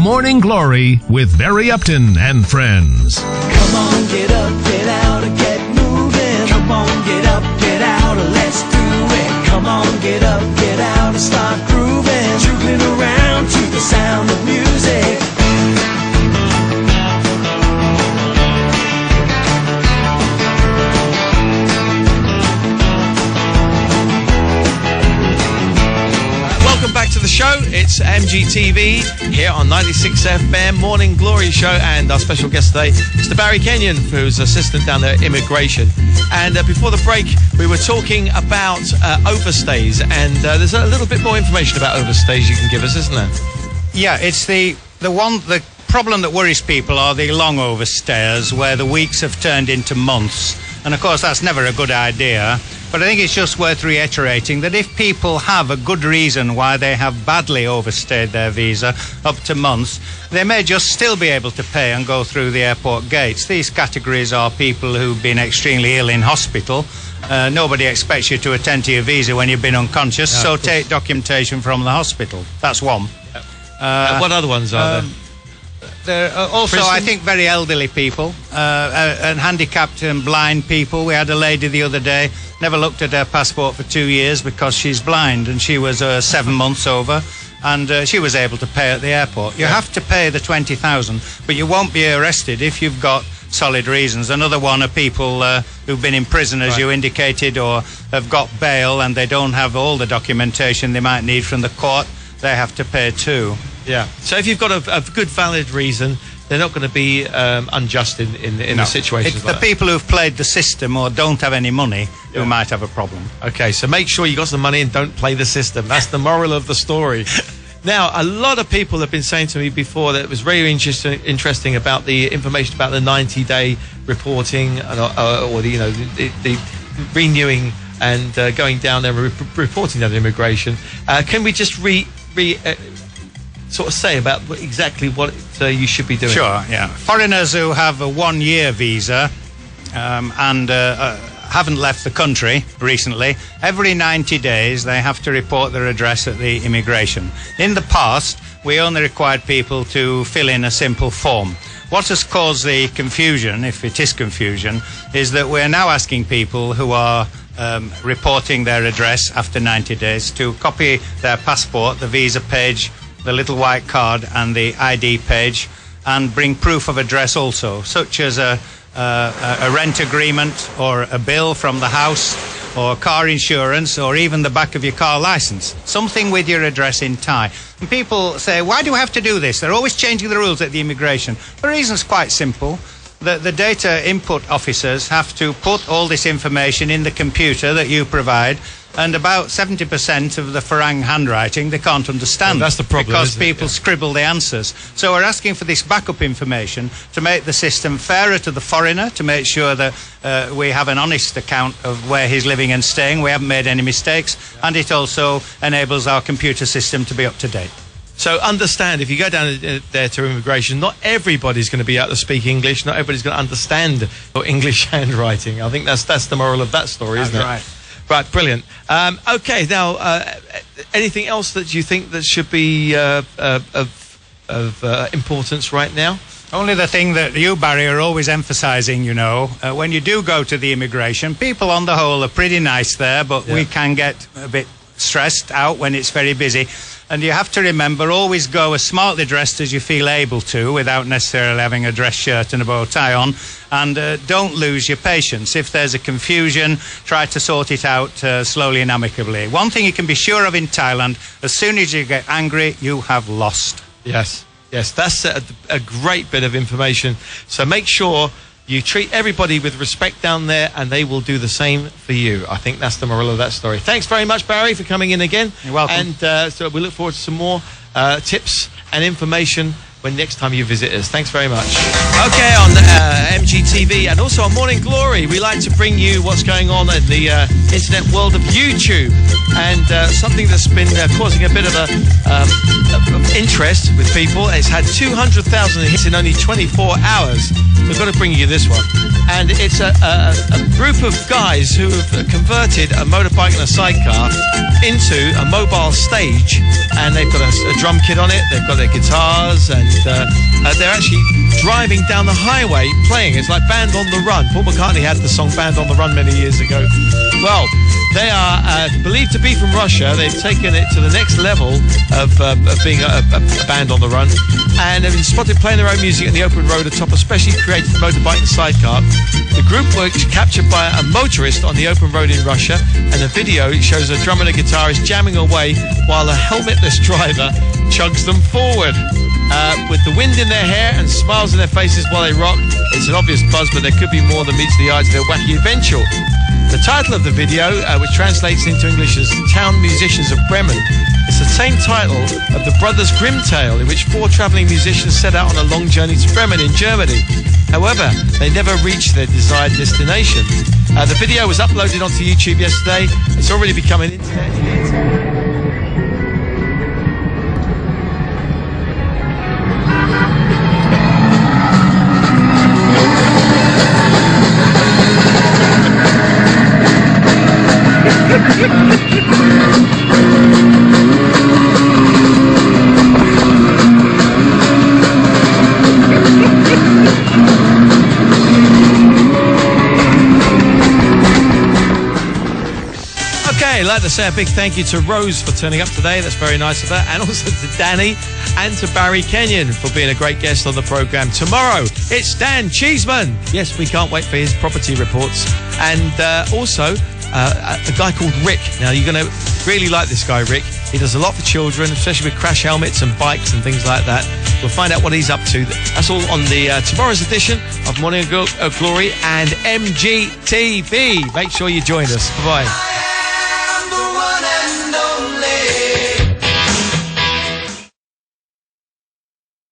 Morning Glory with Barry Upton and friends. Come on, get up, get out, and get moving. Come on, get up, get out, and let's do it. Come on, get up, get out, and start grooving. Juggling around to the sound of music. Welcome back to the show. It's MGTV here on 96 FM Morning Glory Show, and our special guest today, Mr. Barry Kenyon, who's assistant down there at Immigration. And before the break, we were talking about overstays, and there's a little bit more information about overstays you can give us, isn't there? Yeah, it's the problem that worries people are the long overstayers, where the weeks have turned into months. And of course, that's never a good idea. But I think it's just worth reiterating that if people have a good reason why they have badly overstayed their visa up to months, they may just still be able to pay and go through the airport gates. These categories are people who've been extremely ill in hospital. Nobody expects you to attend to your visa when you've been unconscious, so take documentation from the hospital. That's one. What other ones are there? There are also, I think, very elderly people and handicapped and blind people. We had a lady the other day, never looked at her passport for 2 years because she's blind, and she was 7 months over, and she was able to pay at the airport. You have to pay the $20,000, but you won't be arrested if you've got solid reasons. Another one are people who've been in prison, as you indicated, or have got bail and they don't have all the documentation they might need from the court. They have to pay too. Yeah. So if you've got a good, valid reason, they're not going to be unjust in the situations like the people who've played the system or don't have any money who might have a problem. Okay, so make sure you got some money and don't play the system. That's the moral of the story. Now, a lot of people have been saying to me before that it was very interesting about the information about the 90-day reporting or the renewing and going down there and reporting that immigration. Can we just sort of say about exactly what you should be doing? Sure, yeah. Foreigners who have a 1-year visa and haven't left the country recently, every 90 days they have to report their address at the immigration. In the past, we only required people to fill in a simple form. What has caused the confusion, if it is confusion, is that we're now asking people who are reporting their address after 90 days to copy their passport, the visa page, the little white card and the ID page, and bring proof of address also, such as a rent agreement or a bill from the house or car insurance or even the back of your car license, something with your address in tie. And people say, why do we have to do this? They're always changing the rules at the immigration. The reason's quite simple. The data input officers have to put all this information in the computer that you provide, and about 70% of the Farang handwriting they can't understand. Well, that's the problem, because people scribble the answers. So we're asking for this backup information to make the system fairer to the foreigner, to make sure that we have an honest account of where he's living and staying, we haven't made any mistakes, and it also enables our computer system to be up to date. So understand, if you go down there to immigration, not everybody's going to be able to speak English. Not everybody's going to understand your English handwriting. I think that's the moral of that story, isn't it? Right. Right, brilliant. Okay, now, anything else that you think that should be of importance right now? Only the thing that you, Barry, are always emphasising, when you do go to the immigration, people on the whole are pretty nice there, but we can get a bit stressed out when it's very busy. And you have to remember, always go as smartly dressed as you feel able to without necessarily having a dress shirt and a bow tie on. And don't lose your patience. If there's a confusion, try to sort it out slowly and amicably. One thing you can be sure of in Thailand, as soon as you get angry, you have lost. Yes, that's a great bit of information. So make sure you treat everybody with respect down there, and they will do the same for you. I think that's the moral of that story. Thanks very much, Barry, for coming in again. You're welcome. And so we look forward to some more tips and information when next time you visit us. Thanks very much. Okay, on MGTV and also on Morning Glory, we like to bring you what's going on in the internet world of YouTube, and something that's been causing a bit of interest with people. It's had 200,000 hits in only 24 hours. So I've got to bring you this one. And it's a group of guys who have converted a motorbike and a sidecar into a mobile stage, and they've got a drum kit on it, they've got their guitars, and they're actually driving down the highway playing. It's like Band on the Run. Paul McCartney had the song Band on the Run many years ago. Well, they are believed to be from Russia. They've taken it to the next level of being a band on the run, and they've been spotted playing their own music on the open road atop a specially created motorbike and sidecar. The group was captured by a motorist on the open road in Russia, and the video shows a drummer and a guitarist jamming away while a helmetless driver chugs them forward. With the wind in their hair and smiles on their faces while they rock, it's an obvious buzz, but there could be more than meets the eyes of their wacky adventure. The title of the video, which translates into English as Town Musicians of Bremen, is the same title of the Brothers Grimm tale, in which 4 travelling musicians set out on a long journey to Bremen in Germany. However, they never reached their desired destination. The video was uploaded onto YouTube yesterday. It's already become an internet hit. Okay, I'd like to say a big thank you to Rose for turning up today. That's very nice of her. And also to Danny and to Barry Kenyon for being a great guest on the programme. Tomorrow, it's Dan Cheeseman. Yes, we can't wait for his property reports. And also a guy called Rick. Now, you're going to really like this guy, Rick. He does a lot for children, especially with crash helmets and bikes and things like that. We'll find out what he's up to. That's all on the tomorrow's edition of Morning of Glory and MGTV. Make sure you join us. Bye-bye.